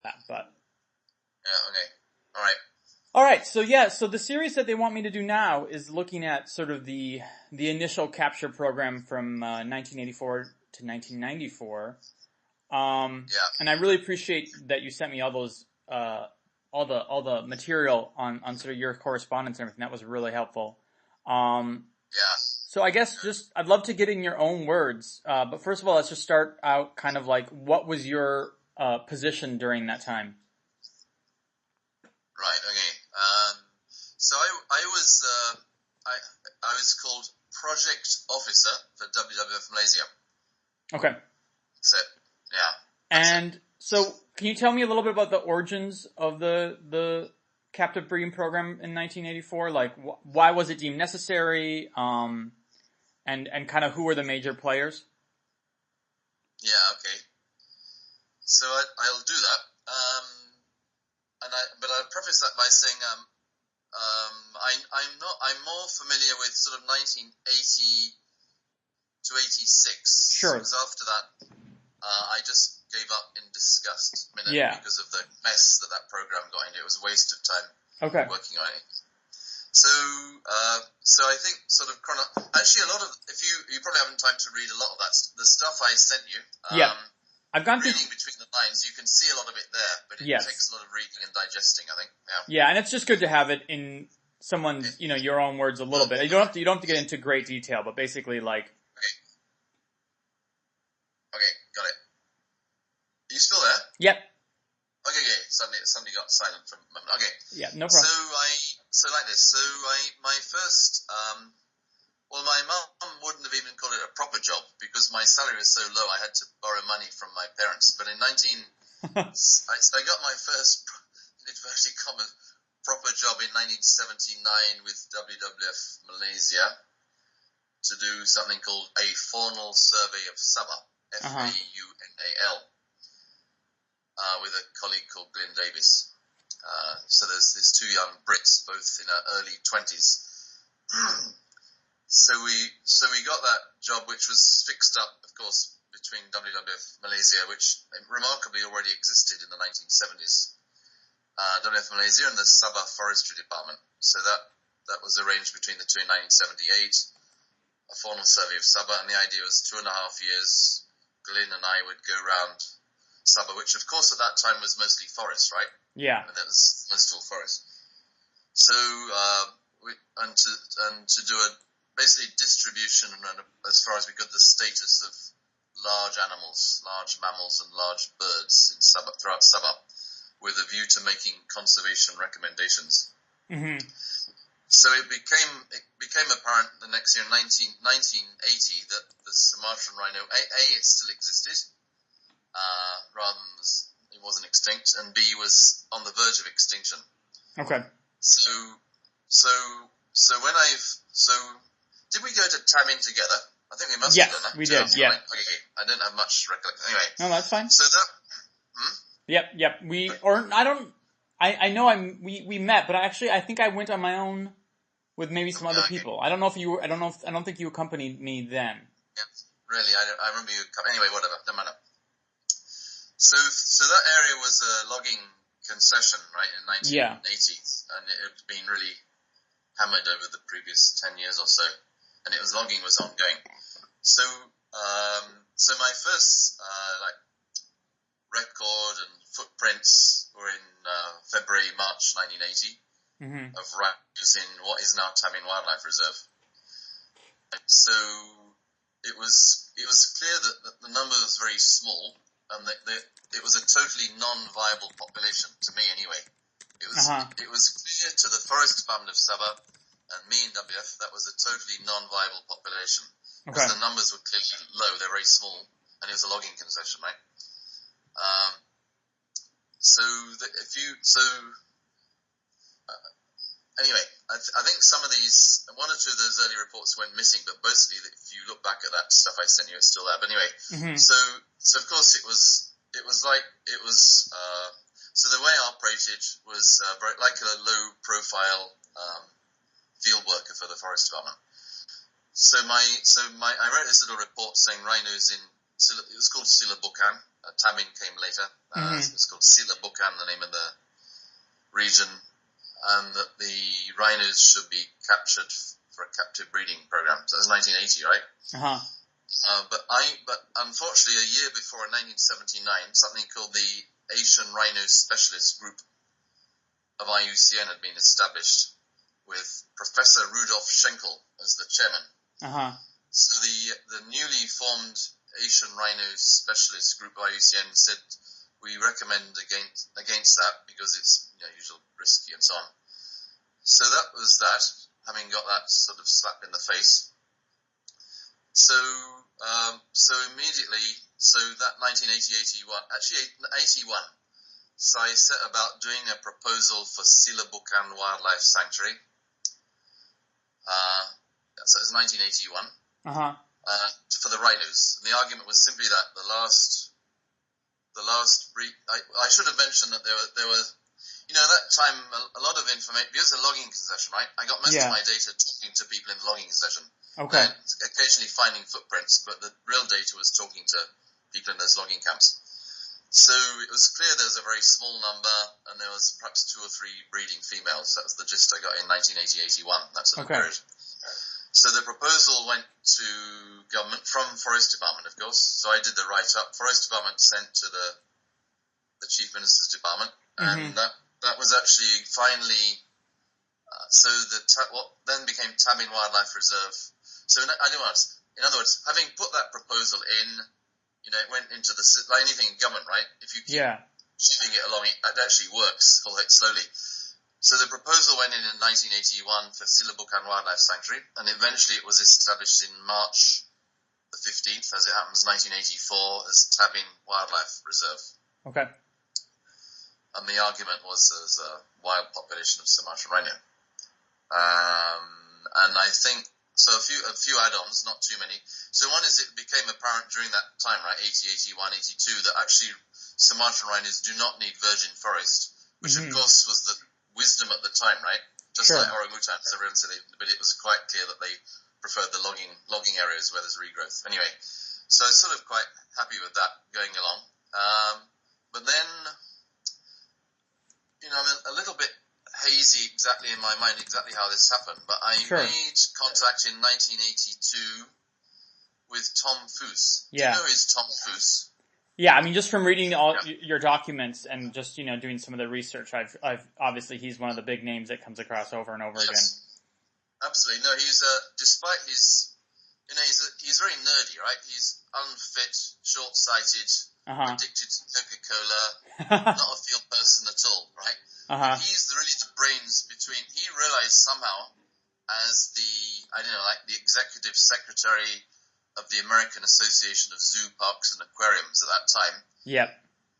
that, but. Yeah, okay. Alright. Alright, so the series that they want me to do now is looking at sort of the initial capture program from 1984 to 1994. And I really appreciate that you sent me all those, all the material on sort of your correspondence and everything. That was really helpful. So I guess I'd love to get in your own words. But first of all, let's just start out kind of like, what was your, position during that time? Right, okay. So I was called Project Officer for WWF Malaysia. Okay. That's it. Yeah. And so, can you tell me a little bit about the origins of the captive breeding program in 1984? Like, why was it deemed necessary? And kind of who were the major players? Yeah, okay. So I'll do that. But I'll preface that by saying I'm more familiar with sort of 1980 to 86. Sure. Because after that, I just gave up in disgust. I mean, because of the mess that program got into. It was a waste of time working on it. So I think sort of actually a lot of, if you probably haven't time to read a lot of that, the stuff I sent you. I've gone through reading between the lines, you can see a lot of it there, but it takes a lot of reading and digesting, I think. Yeah, and it's just good to have it in someone's, your own words a little bit. You don't have to get into great detail, but basically like. Okay, got it. Are you still there? Yep. Okay. Suddenly got silent for a moment. Okay. Yeah, no problem. So like this. So my first, my mum wouldn't have even called it a proper job because my salary was so low I had to borrow money from my parents. But in I got my first, inverted commas, proper job in 1979 with WWF Malaysia to do something called a faunal survey of Sabah, Faunal, with a colleague called Glyn Davis. So there's two young Brits, both in their early 20s. So we got that job, which was fixed up, of course, between WWF Malaysia, which remarkably already existed in the 1970s, WWF Malaysia and the Sabah Forestry Department. So that was arranged between the two in 1978, a faunal survey of Sabah, and the idea was 2.5 years, Glyn and I would go around Sabah, which of course at that time was mostly forest, right? Yeah. And that was most all forest. So, to do a basically distribution and as far as we could, the status of large animals, large mammals and large birds in Sabah, throughout Sabah, with a view to making conservation recommendations. Mm-hmm. So it became apparent the next year, 1980, that the Sumatran rhino, it still existed, rather than it wasn't extinct, and B, was on the verge of extinction. Okay. So did we go to Tamin together? I think we must have done that. We did, yeah. Right? Okay. I don't have much recollection. Anyway. No, that's fine. So that... Yep. We met, but I think I went on my own with maybe some other people. I don't know if you were, I don't think you accompanied me then. Yeah, really, I remember you, anyway, whatever, doesn't matter. So that area was a logging concession, right, in 1980s, and it had been really hammered over the previous 10 years or so, and logging was ongoing. So my first, record and footprints were in February, March 1980 of rhinos in what is now Tamin Wildlife Reserve. And so it was clear that the number was very small, and that it was a totally non-viable population, to me anyway. It was clear to the Forest Department of Sabah and me in WF that was a totally non-viable population. Because the numbers were clearly low, they're very small, and it was a logging concession, right? Anyway, I think some of these, one or two of those early reports went missing, but mostly if you look back at that stuff I sent you, it's still there. But anyway, so of course so the way I operated was like a low profile field worker for the Forest Department. I wrote this little report saying rhinos in it was called Silabukan. Tamin came later. It's called Silabukan, the name of the region, and that the rhinos should be captured for a captive breeding program. So that was 1980, right? But unfortunately, a year before, in 1979, something called the Asian Rhino Specialist Group of IUCN had been established, with Professor Rudolf Schenkel as the chairman. So the newly formed Asian Rhino Specialist Group of IUCN said, we recommend against that because it's usually risky and so on. So that was that, having got that sort of slap in the face. So immediately, that 1980-81, actually 81, so I set about doing a proposal for Silabukan Wildlife Sanctuary. So it was 1981. For the rhinos. And the argument was simply that the last I should have mentioned that there were at that time a lot of information, because it's a logging concession, right? I got most of my data talking to people in the logging concession. Okay. And occasionally finding footprints, but the real data was talking to people in those logging camps. So it was clear there was a very small number, and there was perhaps 2 or 3 breeding females. That was the gist I got in 1980-81, that sort of period. So the proposal went to government from Forest Department, of course. So I did the write-up. Forest Department sent to the Chief Minister's Department, and that was actually finally. What then became Tamin Wildlife Reserve. So in other words, having put that proposal in, it went into like anything in government, right? If you keep shifting it along, it actually works, although slowly. So the proposal went in 1981 for Silabukan Wildlife Sanctuary, and eventually it was established in March the 15th, as it happens, 1984, as Tamin Wildlife Reserve. Okay. And the argument was there's a wild population of Sumatran rhino. And I think, so a few add-ons, not too many. So one is, it became apparent during that time, right, 80, 81, 82, that actually Sumatran rhinos do not need virgin forest, which of course was the wisdom at the time, right? Just like orangutans, everyone said, but it was quite clear that they preferred the logging areas where there's regrowth. Anyway, so I was sort of quite happy with that going along. But then, I'm a little bit hazy exactly in my mind exactly how this happened, but I made contact in 1982 with Tom Foose. Do you know who's Tom Foose? Yeah, I mean, just from reading all your documents and just, doing some of the research, I've obviously he's one of the big names that comes across over and over again. Absolutely. No, he's, despite his, he's very nerdy, right? He's unfit, short-sighted, addicted to Coca-Cola, not a field person at all, right? He's really the brains between, he realized somehow as the executive secretary of the American Association of Zoo Parks and Aquariums at that time. Yep.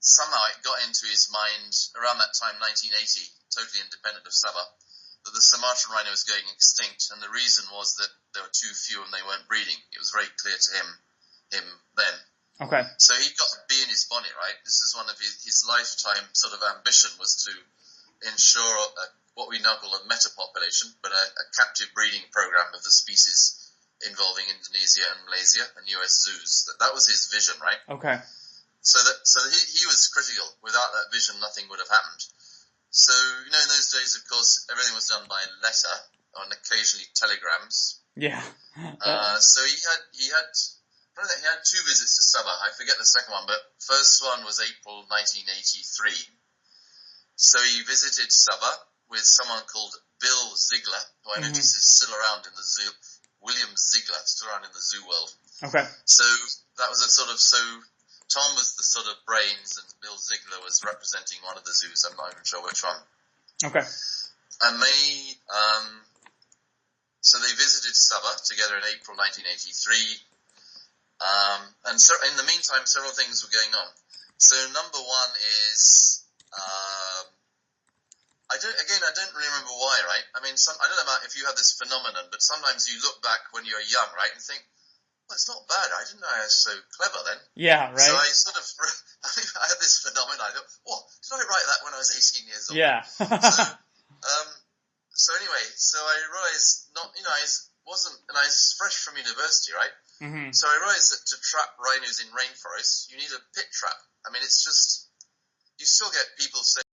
Somehow it got into his mind around that time, 1980, totally independent of Sabah, that the Sumatran rhino was going extinct, and the reason was that there were too few and they weren't breeding. It was very clear to him then. Okay. So he got a bee in his bonnet, right? This is one of his lifetime sort of ambition, was to ensure what we now call a metapopulation, but a captive breeding program of the species involving Indonesia and Malaysia and US zoos. That was his vision, right? Okay. So he was critical. Without that vision, nothing would have happened. So, in those days, of course, everything was done by letter and occasionally telegrams. Yeah. So he had 2 visits to Sabah. I forget the second one, but first one was April 1983. So he visited Sabah with someone called Bill Ziegler, who I notice is still around in the zoo. William Ziegler, still around in the zoo world. Okay. So that was Tom was the sort of brains, and Bill Ziegler was representing one of the zoos. I'm not even sure which one. Okay. And so they visited Sabah together in April 1983. And so in the meantime, several things were going on. So number one is, I don't really remember why, right? I mean, I don't know about if you have this phenomenon, but sometimes you look back when you're young, right, and think, well, it's not bad. I didn't know I was so clever then. Yeah, right. So I I had this phenomenon. I thought, did I write that when I was 18 years old? Yeah. So anyway, so I realized and I was fresh from university, right? Mm-hmm. So I realized that to trap rhinos in rainforests, you need a pit trap. I mean, it's just, you still get people saying,